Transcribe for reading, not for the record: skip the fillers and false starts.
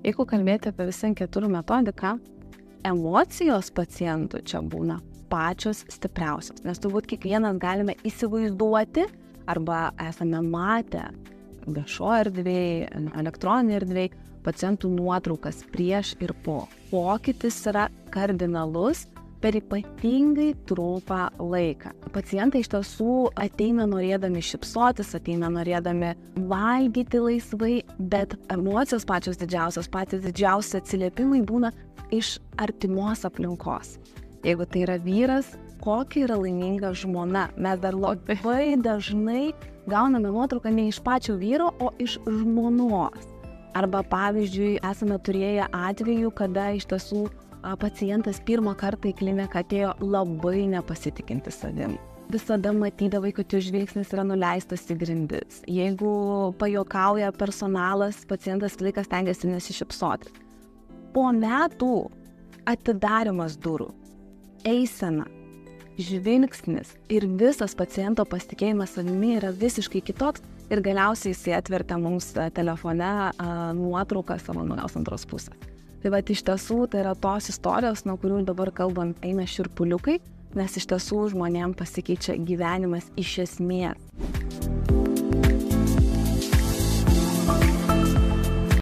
Jeigu kalbėti apie VSN4 metodiką, emocijos pacientų čia būna pačios stipriausios, nes turbūt kiekvienas galime įsivaizduoti arba esame matę viešoje erdvėje, elektroninėje erdvėje pacientų nuotraukas prieš ir po. Pokytis yra kardinalus per ypatingai trumpą laiką. Pacientai iš tiesų ateina norėdami šypsotis, ateina norėdami valgyti laisvai, bet emocijos pačios didžiausios, patys didžiausi atsiliepimai būna iš artimos aplinkos. Jeigu tai yra vyras, kokia yra laiminga žmona. Mes dar labai dažnai gauname nuotrauką ne iš pačio vyro, o iš žmonos. Arba pavyzdžiui, esame turėję atvejų, kada iš tiesų pacientas pirmą kartą į kliniką atėjo labai nepasitikinti savim. Visada matydavai, kad jo žvilgsnis yra nuleistas į grindis. Jeigu pajuokauja personalas, pacientas laikas stengiasi nesišypsoti. Po metų atidarimas durų, eisena, žvilgsnis ir visas paciento pasitikėjimas savimi yra visiškai kitoks ir galiausiai jisai atvertė mums telefone nuotrauką savo naujos antros pusės. Tai vat iš tiesų tai yra tos istorijos, nuo kurių dabar kalbant eina šiurpuliukai, nes iš tiesų žmonėm pasikeičia gyvenimas iš esmės.